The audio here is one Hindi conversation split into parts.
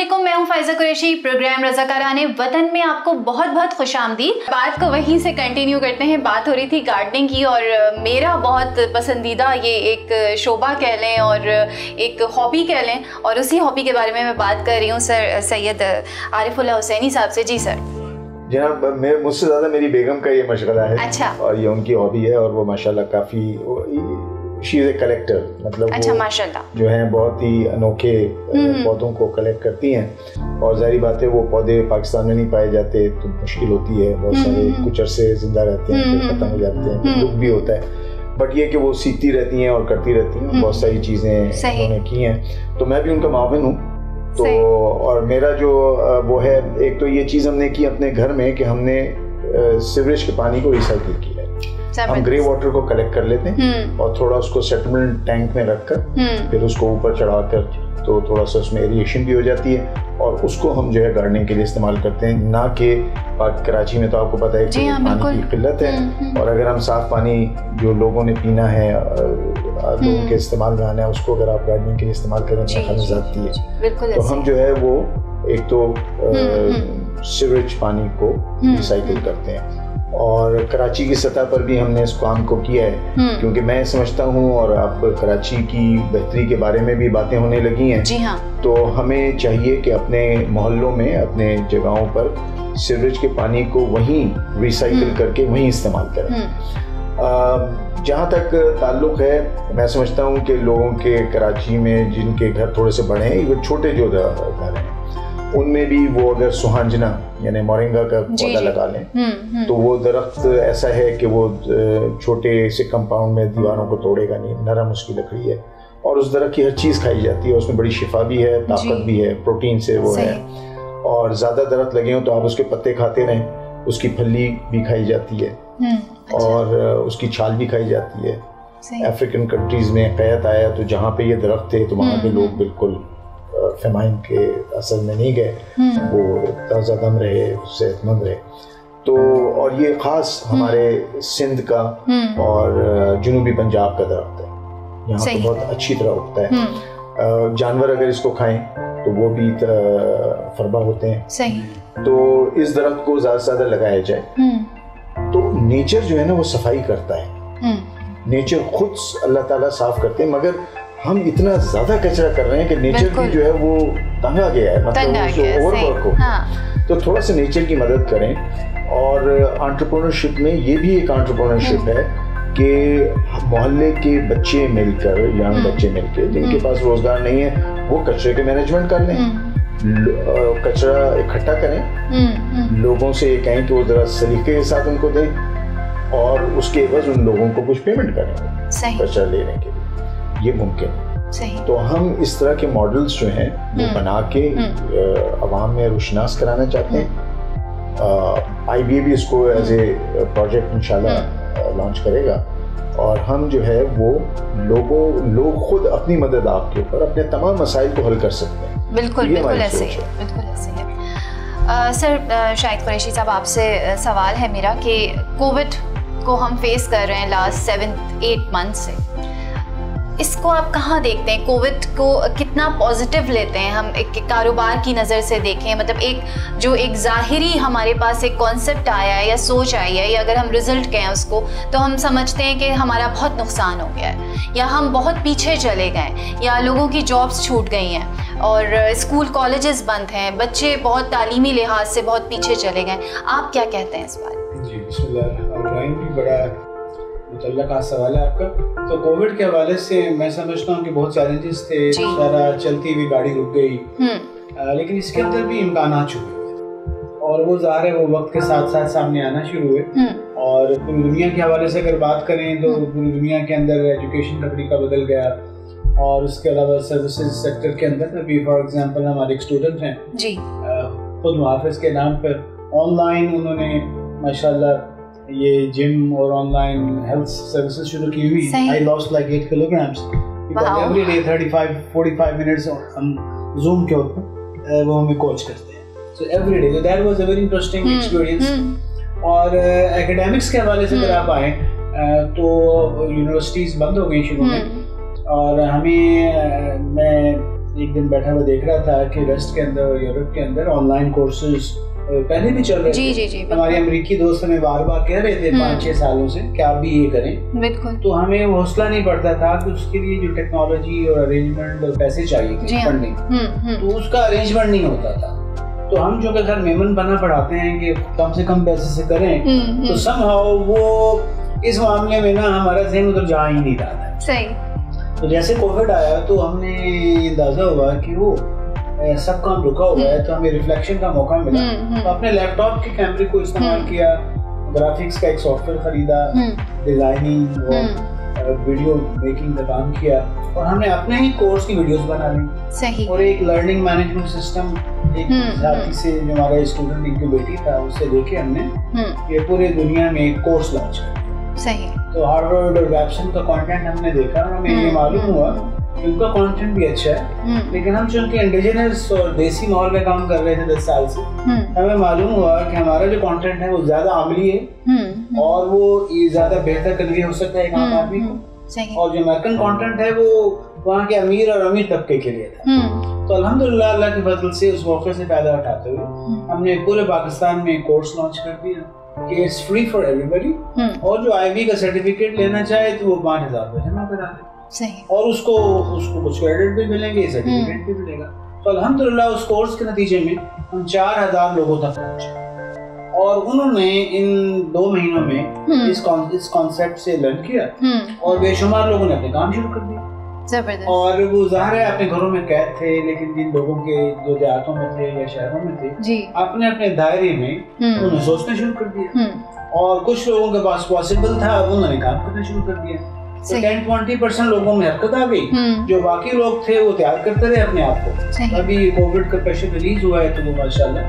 अस्सलामुअलैकुम, मैं हूं फाइजा कुरैशी। प्रोग्राम रज़ाकाराने वतन में आपको बहुत बहुत खुशामदीद। बात को वहीं से कंटिन्यू करते हैं। बात हो रही थी गार्डनिंग की और मेरा बहुत पसंदीदा ये एक शोबा कह लें और एक हॉबी कह लें, और उसी हॉबी के बारे में मैं बात कर रही हूँ सर सैयद आरिफुल्लाह हुसैनी साहब से। जी सर। जनाब, मुझसे ज़्यादा मेरी बेगम का ये मशगला है। अच्छा। और ये उनकी हॉबी है और वो माशाल्लाह काफ़ी शी इज़ ए कलेक्टर, मतलब अच्छा, माशाल्लाह जो हैं बहुत ही अनोखे पौधों को कलेक्ट करती हैं। और जाहिर बात है वो पौधे पाकिस्तान में नहीं पाए जाते तो मुश्किल होती है, बहुत सारे कुछ अरसे जिंदा रहते हैं फिर ख़त्म हो जाते हैं, फिर दुख भी होता है। बट ये कि वो सीखती रहती हैं और करती रहती हैं, बहुत सारी चीज़ें उन्होंने की हैं। तो मैं भी उनका माविन हूँ। तो और मेरा जो वो है, एक तो ये चीज़ हमने की अपने घर में कि हमने सीवरेज के पानी को रिसाइकिल किया है। हम ग्रे वाटर को कलेक्ट कर लेते हैं और थोड़ा उसको सेटलमेंट टैंक में रखकर फिर उसको ऊपर चढ़ाकर तो थोड़ा सा उसमें एरिएशन भी हो जाती है और उसको हम जो है गार्डनिंग के लिए इस्तेमाल करते हैं। ना कि कराची में तो आपको पता है कि पानी की किल्लत है और अगर हम साफ पानी जो लोगों ने पीना है, लोगों के इस्तेमाल में आना है, उसको अगर आप गार्डनिंग के लिए इस्तेमाल करें तो खर्च जाती है। तो हम जो है वो एक तो सीवरेज पानी को रिसाइकिल करते हैं और कराची की सतह पर भी हमने इस काम को किया है, क्योंकि मैं समझता हूँ और अब कराची की बेहतरी के बारे में भी बातें होने लगी हैं। जी हाँ। तो हमें चाहिए कि अपने मोहल्लों में, अपने जगहों पर सीवरेज के पानी को वहीं रिसाइकिल करके वहीं इस्तेमाल करें। जहाँ तक ताल्लुक है, मैं समझता हूँ कि लोगों के कराची में जिनके घर थोड़े से बड़े हैं, इवन छोटे जो घर हैं, उनमें भी वो अगर सुहांजना यानी मोरिंगा का पौधा लगा लें तो वो दरख्त ऐसा है कि वो छोटे से कंपाउंड में दीवारों को तोड़ेगा नहीं, नरम उसकी लकड़ी है और उस दरख्त की हर चीज़ खाई जाती है। उसमें बड़ी शिफा भी है, ताकत भी है, प्रोटीन से वो है। और ज़्यादा दरख्त लगे हों तो आप उसके पत्ते खाते रहें, उसकी फली भी खाई जाती है और उसकी छाल भी खाई जाती है। अफ्रीकन कंट्रीज़ में क़हत आया तो जहाँ पे ये दरख्त थे तो वहाँ के लोग बिल्कुल फेमाइन के असर में नहीं गए, वो ताज़ा दम रहे, सेहतमंद रहे। तो और ये ख़ास हमारे सिंध का और जुनूबी पंजाब का दरख्त है, यहाँ पे बहुत अच्छी तरह उगता है। जानवर अगर इसको खाएं तो वो भी फरबा होते हैं। सही। तो इस दरख्त को ज़्यादा से ज़्यादा लगाया जाए। तो नेचर जो है ना वो सफाई करता है, नेचर खुद अल्लाह ताला साफ करते हैं, मगर हम इतना ज्यादा कचरा कर रहे हैं कि नेचर की जो है वो तंग आ गया है, मतलब ओवरवर्क हो। तो थोड़ा सा नेचर की मदद करें। और एंटरप्रेन्योरशिप में ये भी एक एंटरप्रेन्योरशिप है कि मोहल्ले के बच्चे मिलकर, यंग बच्चे मिलकर जिनके पास रोजगार नहीं है, वो कचरे के मैनेजमेंट कर लें, कचरा इकट्ठा करें, लोगों से ये कहें कि वो जरा सलीके के साथ उनको दें और उसके एवज उन लोगों को कुछ पेमेंट करें कचरा लेने के लिए। ये मुमकिन है। तो हम इस तरह के मॉडल्स जो हैं वो बना के अवाम में रुशनास कराना चाहते हैं। IBA भी इसको एज ए प्रोजेक्ट इंशाल्लाह लॉन्च करेगा और हम जो है वो लोग खुद अपनी मदद आपके ऊपर अपने तमाम मसाइल को हल कर सकते हैं। बिल्कुल बिल्कुल ऐसे है, बिल्कुल ऐसे है। सर शाहिद कुरैशी साहब, आपसे सवाल है मेरा कि कोविड को हम फेस कर रहे हैं लास्ट 7-8 मंथ से, इसको आप कहाँ देखते हैं? कोविड को कितना पॉजिटिव लेते हैं हम? एक कारोबार की नज़र से देखें, मतलब एक ज़ाहिरी हमारे पास एक कॉन्सेप्ट आया है या सोच आई है, या अगर हम रिज़ल्ट कहें उसको तो हम समझते हैं कि हमारा बहुत नुकसान हो गया है या हम बहुत पीछे चले गए या लोगों की जॉब्स छूट गई हैं और स्कूल कॉलेजेस बंद हैं, बच्चे बहुत तालीमी लिहाज से बहुत पीछे चले गए। आप क्या कहते हैं इस बारे? जी बिस्मिल्लाह, बड़ा मुतल्लक़ सवाल है आपका। तो कोविड के हवाले से मैं समझता हूँ कि बहुत चैलेंजेस थे, सारा चलती हुई गाड़ी रुक गई, लेकिन इसके अंदर भी इम्कानात छुपे और वो ज़ाहिर है वो वक्त के साथ साथ सामने आना शुरू हुए। और पूरी दुनिया के हवाले से अगर बात करें तो पूरी दुनिया के अंदर एजुकेशन का तरीका बदल गया और उसके अलावा सर्विसेज सेक्टर के अंदर अभी फॉर एग्जांपल हमारे एक स्टूडेंट हैं जी, खुद मुहाफिज के नाम पर ऑनलाइन उन्होंने माशाल्लाह ये जिम और ऑनलाइन हेल्थ सर्विसेज शुरू की हुई। I lost like 8 kilograms because every day 35-45 minutes हम Zoom के ऊपर वो हमें कोच करते हैं। So every day, so that was a very interesting experience। और एकेडमिक्स के हवाले से अगर आप आए तो यूनिवर्सिटीज़ बंद हो गई शुरू में और हमें मैं एक दिन बैठा हुआ देख रहा था कि वेस्ट के अंदर और यूरोप के अंदर ऑनलाइन कोर्सेज पहले भी चल रहे थे। हमारे अमेरिकी दोस्त हमें बार बार कह रहे थे 5-6 सालों से कि आप भी ये करें। बिल्कुल। तो हमें हौसला नहीं पड़ता था कि उसके लिए जो टेक्नोलॉजी और अरेंजमेंट और पैसे चाहिए थे फंडिंग, तो उसका अरेंजमेंट नहीं होता था। तो हम जो घर मेमन बना पढ़ाते हैं कि कम से कम पैसे से करें, तो समहाउ वो इस मामले में ना हमारा ज़हन उधर जा ही नहीं रहा था। सही। तो जैसे कोविड आया तो हमने अंदाजा हुआ कि वो सब काम रुका हुआ है, तो हमें रिफ्लेक्शन का मौका मिला। तो अपने लैपटॉप के कैमरे को इस्तेमाल किया, ग्राफिक्स का एक सॉफ्टवेयर खरीदा, डिजाइनिंग और वीडियो मेकिंग का काम किया, और हमने अपने ही कोर्स की वीडियोस बना ली। सही। और एक लर्निंग मैनेजमेंट सिस्टम एक साथी से जो हमारा स्टूडेंट इंक्यूबेटर था उससे लेके हमने ये पूरे दुनिया में एक कोर्स लॉन्च किया। सही। तो हार्वर्ड और वेबसन का कंटेंट हमने देखा और हमें ये मालूम हुआ कि उनका कंटेंट भी अच्छा है, लेकिन हम चूंकि इंडिजिनस और देसी माहौल में काम कर रहे थे 10 साल से, हमें मालूम हुआ कि हमारा जो कंटेंट है वो ज्यादा अमली है और वो ज्यादा बेहतर कन्वे हो सकता है एक आम आदमी को। और जो अमेरिकन कंटेंट है वो वहाँ के अमीर और अमीर तबके के लिए था। तो अल्हम्दुलिल्लाह अल्लाह की फजल से उस मौके से फायदा उठाते हुए हमने पूरे पाकिस्तान में कोर्स लॉन्च कर दिया कि इट्स फ्री फॉर एवरीबॉडी, और जो आईबी का सर्टिफिकेट लेना चाहे तो वो 5000 रुपये जमा करा दे। सही। और उसको कुछ क्रेडिट भी मिलेंगे, सर्टिफिकेट भी मिलेगा। तो अल्हम्दुलिल्लाह उस कोर्स के नतीजे में हम 4000 लोगों तक पहुंचे, और उन्होंने इन 2 महीनों में इस कॉन्सेप्ट से लर्न किया, और बेशुमार लोगों ने अपने काम शुरू कर दिया। जबरदस्त। और वो जाहिर है अपने घरों में कैद थे, लेकिन जिन लोगों के जो देहातों में थे या शहरों में थे जी, अपने अपने दायरे में उन्होंने सोचना शुरू कर दिया, और कुछ लोगों के पास पॉसिबल था उन्होंने काम करना शुरू कर दिया। तो 10-20% लोगों में हरकत आ गई, जो बाकी लोग थे वो तैयार करते रहे अपने आप को। अभी कोविड का प्रेशर रिलीज हुआ है तो वो माशाल्लाह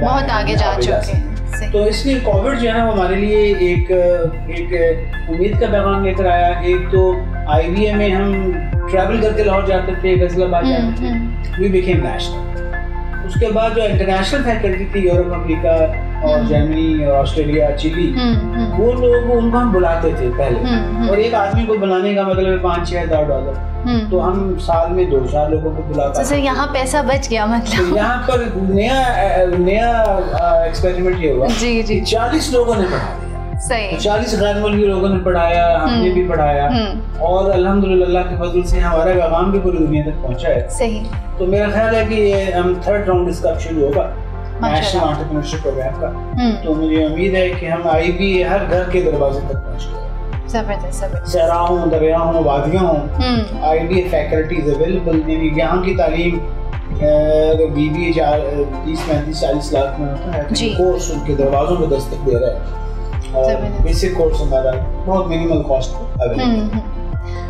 बहुत आगे जा चुके हैं। तो इसलिए कोविड जो है ना वो हमारे लिए एक उम्मीद का पैगाम लेकर आया। एक तो IBA में हम ट्रैवल करके लाहौर जाते थे, फैसलाबाद जाते थे, वी बिकेम नेशनल। उसके बाद जो इंटरनेशनल फैकल्टी थी यूरोप, अमेरिका और जर्मनी और ऑस्ट्रेलिया, चिली, वो लोग उनको हम बुलाते थे पहले, और एक आदमी को बुलाने का मतलब है $5-6 हज़ार। तो हम साल में 2-4 लोगों को बुलाते थे। यहाँ पैसा बच गया मतलब। तो यहाँ पर नया एक्सपेरिमेंट ये हुआ जी 40 लोगों ने पढ़ा दिया। सही। 40 गैर मुल्की लोगों ने पढ़ाया, हमने भी पढ़ाया, और अल्हम्दुलिल्लाह अल्लाह के फजल से हमारा पैगाम भी पूरी दुनिया तक पहुंचा है। सही। तो मेरा ख्याल है कि ये हम 3rd राउंड इसका शुरू होगा नेशनल एंटरप्रेन्योरशिप प्रोग्राम का। तो मुझे उम्मीद है कि हम IBA हर घर के दरवाजे तक पहुंच गए। सहरा हो, दरिया हो, वादियाँ हो, IBA फैकल्टीज अवेलेबल। यहाँ की तालीम अगर BBA 30-35-40 लाख में होता है तो कोर्स उनके दरवाजों पे दस्तक दे रहा है, और बेसिक कोर्स हमारा बहुत मिनिमल कॉस्ट अवेलेबल है।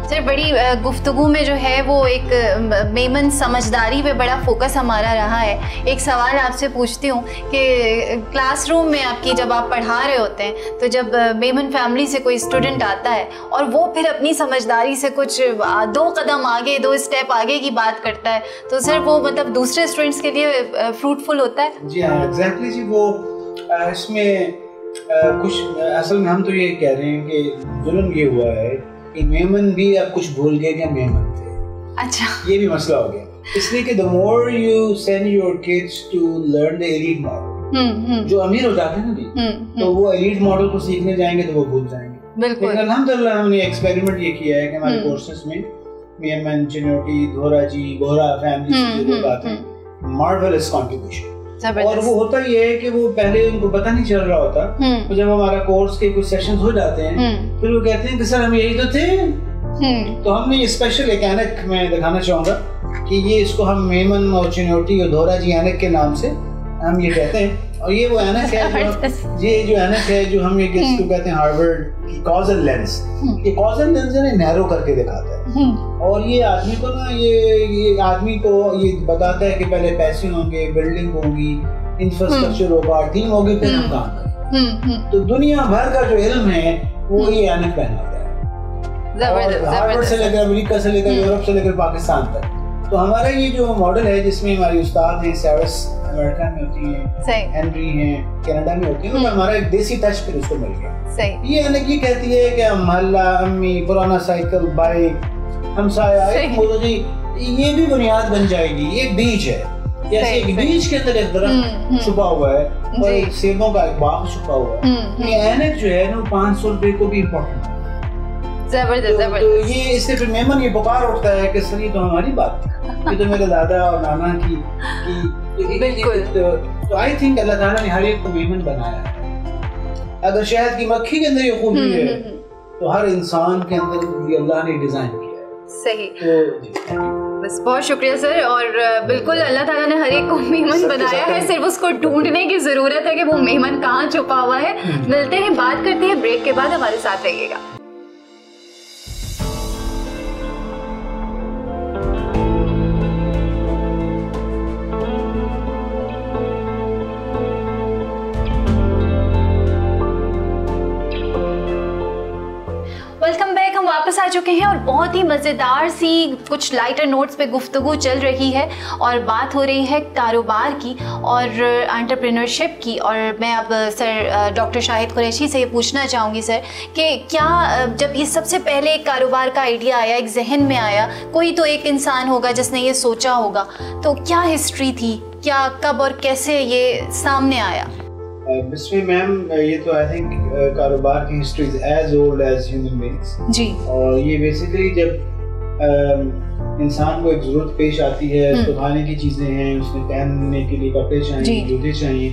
सर, बड़ी गुफ्तगू में जो है वो एक मेमन समझदारी पे बड़ा फोकस हमारा रहा है। एक सवाल आपसे पूछती हूँ कि क्लासरूम में आपकी जब आप पढ़ा रहे होते हैं तो जब मेमन फैमिली से कोई स्टूडेंट आता है और वो फिर अपनी समझदारी से कुछ 2 कदम आगे, 2 स्टेप आगे की बात करता है, तो सर वो मतलब दूसरे स्टूडेंट्स के लिए फ्रूटफुल होता है? जी हाँ, एग्जैक्टली जी। वो इसमें कुछ असल में हम तो ये कह रहे हैं कि जुल्म ये हुआ है कि मेमन भी अब कुछ भूल गए कि मेमन थे। अच्छा, ये भी मसला हो गया, इसलिए कि the more you send your kids to learn the elite model, जो अमीर हो जाते हैं ना जी, तो वो elite मॉडल को सीखने जाएंगे तो वो भूल जाएंगे। लेकिन अल्हम्दुलिल्लाह हमने एक्सपेरिमेंट ये किया है कि हमारे कोर्सेज में मेमन, चिन्योटी, धोरा जी, बोहरा फैमिली से जो लोग आते हैं, मार्वेलस कंट्रीब्यूशन। और वो होता ही है कि वो पहले उनको पता नहीं चल रहा होता, तो जब हमारा कोर्स के कुछ सेशंस हो जाते हैं फिर वो कहते हैं कि सर हम यही तो थे। तो हमने स्पेशल एक ऐनक मैं दिखाना चाहूंगा कि ये इसको हम मेमन और चिन्योटी और धोरा जी ऐनक के नाम से हम ये कहते हैं, और ये वो ऐनक है ये जो ऐनक है जो हम ये इसको कहते हैं हार्वर्ड की कॉजल लेंस। ये कॉजल लेंस है नैरो करके दिखाता है, और ये आदमी को ना ये आदमी को ये बताता है कि पहले पैसे होंगे, बिल्डिंग होगी, इंफ्रास्ट्रक्चर होगा, टीम होगी, फिर हम काम करेंगे। तो दुनिया भर का जो इल्म है वो ये ऐनक पहनाता है, हार्वर्ड से लेकर अमेरिका से लेकर यूरोप से लेकर पाकिस्तान तक। तो हमारा ये जो मॉडल है जिसमें हमारे उस्ताद हैं, सेवस अमेरिका में होती हैं, हेनरी हैं कनाडा में होती हैं, तो हमारा एक देसी टच फिर उसको मिल गया। ये ऐनक ये कहती है कि मोहल्ला, अम्मी, पुराना साइकिल, बाइक, हमसाया, जी ये भी बुनियाद बन जाएगी। ये बीज है, जैसे एक बीज के अंदर एक दरख्त छुपा हुआ है और एक सेबों का एक बाग छुपा हुआ है। ये ऐनक जो है ना 500 रुपए को भी इम्पोर्टेंट है। जबरदस्त तो ये इससे फिर मेमन ये पुकार उठता है कि सर ये तो हमारी बात है, ये तो मेरे दादा और नाना की तो आई थिंक अल्लाह ताला ने हर एक को मेमन बनाया है। अगर शहद की मक्खी के अंदर ये खूबी है तो हर इंसान के अंदर भी अल्लाह ने डिजाइन किया है। सही। तो बस बहुत शुक्रिया सर। और बिल्कुल अल्लाह ताला ने हर एक को मेहमान बनाया है, सिर्फ उसको ढूंढने की जरूरत है कि वो मेहमान कहाँ छुपा हुआ है। मिलते हैं, बात करते हैं ब्रेक के बाद, हमारे साथ रहिएगा। Welcome back. हम वापस आ चुके हैं और बहुत ही मज़ेदार सी कुछ लाइटर नोट्स पे गुफ्तगू चल रही है और बात हो रही है कारोबार की और एंटरप्रेन्योरशिप की। और मैं अब सर डॉक्टर शाहिद कुरैशी से ये पूछना चाहूँगी सर कि क्या जब ये सबसे पहले एक कारोबार का आइडिया आया, एक जहन में आया, कोई तो एक इंसान होगा जिसने ये सोचा होगा, तो क्या हिस्ट्री थी, क्या कब और कैसे ये सामने आया? मिस्ट्री मैम, ये तो आई थिंक कारोबार की history is as old as human beings जी। और ये बेसिकली जब इंसान को एक जरूरत पेश आती है, उसको खाने की चीजें हैं, उसने पहनने के लिए कपड़े चाहिए, जूते चाहिए,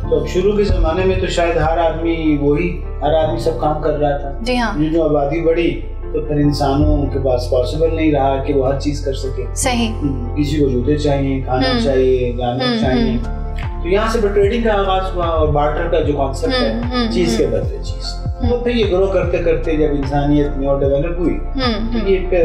तो अब शुरू के जमाने में तो शायद हर आदमी सब काम कर रहा था जी। हाँ। जो आबादी बढ़ी तो फिर इंसानों के पास पॉसिबल नहीं रहा कि वो हर चीज कर सके। सही। किसी को जूते चाहिए, खाना चाहिए, गाना चाहिए, तो यहाँ से ट्रेडिंग का आगाज हुआ और बार्टर का जो कॉन्सेप्ट है, चीज के बदले चीज, तो फिर ये ग्रो करते करते जब इंसानियत में और डेवलप हुई तो ये फिर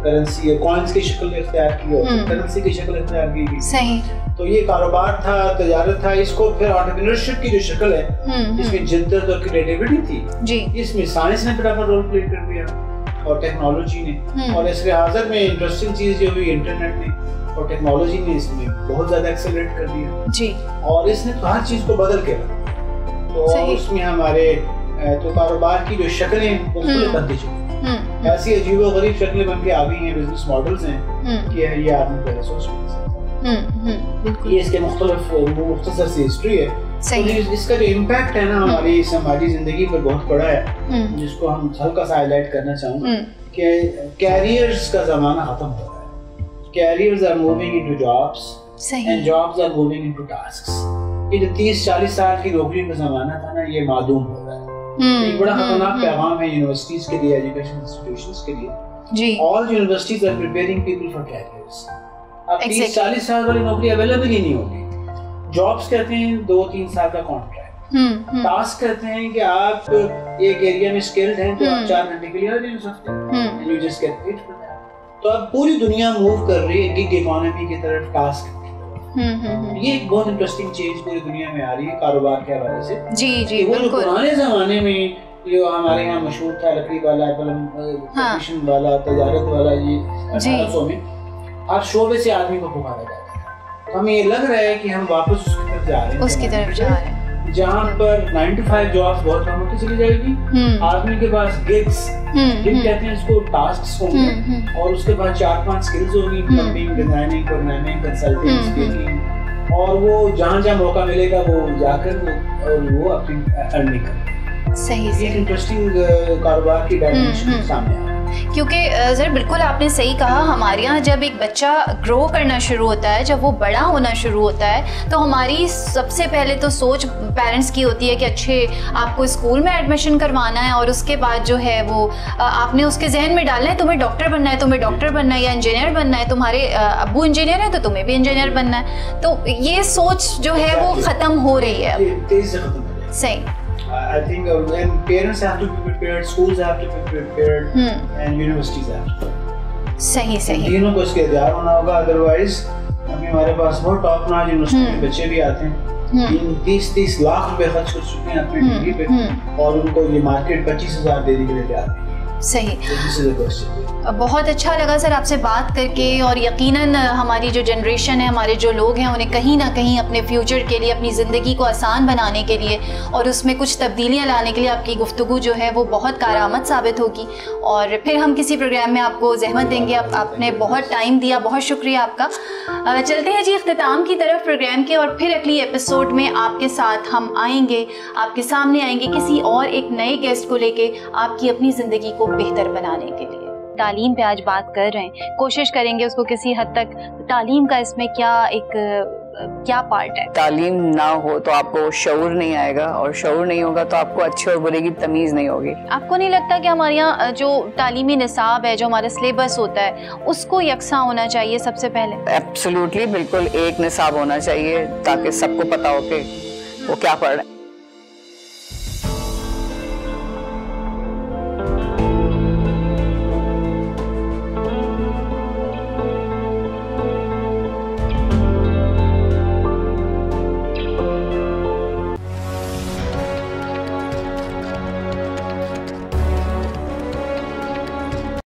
करेंसी कॉइन्स की शक्ल इख्तियार की और करेंसी की शक्ल इख्तियार की गई। सही। तो ये कारोबार था, तजारत था, इसको फिर एंटरप्रेन्योरशिप की जो शक्ल है, इसमें जिद्दत और क्रिएटिविटी थी जी, इसमें साइंस ने बड़ा रोल प्ले कर दिया और टेक्नोलॉजी ने, और इसके हाजिर में इंटरेस्टिंग चीज जो हुई इंटरनेट ने और टेक्नोलॉजी ने इसमें बहुत ज्यादा एक्सेलरेट कर दिया जी। और इसने तो हर चीज को बदल के रखा, तो उसमें हमारे तो कारोबार की जो शक्लें मुख्तलिफ बनती चली, ऐसी अजीबोगरीब शक्लें बन के आ गई हैं, बिजनेस मॉडल्स हैं कि ये आदमी पहले सोच नहीं सकता। ये इसके मुख्तसर सी हिस्ट्री है। तो इसका जो इम्पैक्ट है ना हमारी समाजी जिंदगी पर बहुत बड़ा है, जिसको हम हल्का सा हाईलाइट करना चाहूँगा कि कैरियर्स का जमाना खत्म हो रहा है। Careers are moving into jobs and jobs are moving into tasks। ये जो 30-40 साल की नौकरी का जमाना था ना, ये मादूम हो रहा है। एक बड़ा खतरनाक पैगाम है यूनिवर्सिटीज के लिए, एजुकेशन इंस्टीट्यूशंस के लिए जी। All universities are preparing people for careers। अब 30-40 साल वाली नौकरी अवेलेबल ही नहीं होगी। जॉब्स कहते हैं 2-3 साल का कॉन्ट्रैक्ट, टास्क कहते हैं कि आप एक एरिया में स्किल्ड हैं तो आप 4 घंटे के लिए आ सकते हैं, you just get paid for that। तो अब पूरी दुनिया मूव कर रही है गिग इकोनॉमी की तरफ, टास्क की तरफ। ये एक बहुत इंटरेस्टिंग चेंज पूरी दुनिया में आ रही है कारोबार के हवाले से जी जी। वो जो पुराने जमाने में जो हमारे यहाँ मशहूर था, लकड़ी वाला, कमीशन वाला, तजारत वाला, ये 1800 में हर शोबे से आदमी को पुकारा जाता है। तो हमें ये लग रहा है कि हम वापस उसकी तरफ जा रहे हैं, जहाँ पर 9 to 5 जॉब्स बहुत कम होती चली जाएगी। आदमी के पास गिग्स, गिग कहते हैं इसको, टास्क्स होंगे और उसके बाद 4-5 स्किल्स होंगी, plumbing, designing, programming, consulting, speaking, और वो जहाँ मौका मिलेगा वो जाकर वो अपनी अर्निंग करें। सही से इंटरेस्टिंग कारोबार की डायमेंशन सामने आ। क्योंकि सर बिल्कुल आपने सही कहा, हमारे यहाँ जब एक बच्चा ग्रो करना शुरू होता है, जब वो बड़ा होना शुरू होता है, तो हमारी सबसे पहले तो सोच पेरेंट्स की होती है कि अच्छे आपको स्कूल में एडमिशन करवाना है और उसके बाद जो है वो आपने उसके जहन में डालना है तुम्हें डॉक्टर बनना है, तुम्हें डॉक्टर बनना है या इंजीनियर बनना है, तुम्हारे अब्बू इंजीनियर है तो तुम्हें भी इंजीनियर बनना है। तो ये सोच जो है वो ख़त्म हो रही है। सही। I think when parents have to be prepared, schools have to be prepared, and universities have to be। सही सही। तीनों को इसके तैयार होना होगा, अदरवाइज अभी हमारे पास बहुत टॉप नॉच यूनिवर्सिटी के बच्चे भी आते हैं, 30-30 लाख रुपए खर्च कर चुके हैं अपनी डिग्री पे, और उनको ये मार्केट 25,000 देने के लिए तैयार है। सही। बहुत अच्छा लगा सर आपसे बात करके, और यकीनन हमारी जो जनरेशन है, हमारे जो लोग हैं, उन्हें कहीं ना कहीं अपने फ्यूचर के लिए, अपनी ज़िंदगी को आसान बनाने के लिए और उसमें कुछ तब्दीलियाँ लाने के लिए आपकी गुफ्तगू जो है वो बहुत कारआमद साबित होगी। और फिर हम किसी प्रोग्राम में आपको ज़हमत देंगे। आपने बहुत टाइम दिया, बहुत शुक्रिया आपका। चलते हैं जी इख्तिताम की तरफ प्रोग्राम के, और फिर अगली एपिसोड में आपके साथ हम आएंगे, आपके सामने आएंगे किसी और एक नए गेस्ट को लेके, आपकी अपनी ज़िंदगी को बेहतर बनाने के लिए। तालीम पे आज बात कर रहे हैं, कोशिश करेंगे उसको किसी हद तक, तालीम का इसमें क्या पार्ट है। तालीम ना हो तो आपको शऊर नहीं आएगा, और शऊर नहीं होगा तो आपको अच्छे और बुरे की तमीज़ नहीं होगी। आपको नहीं लगता कि हमारे यहाँ जो तालीमी निसाब है, जो हमारा सिलेबस होता है, उसको यकसा होना चाहिए सबसे पहले? एब्सोल्युटली, बिल्कुल एक निसाब होना चाहिए ताकि सबको पता हो कि वो क्या पढ़ रहे हैं।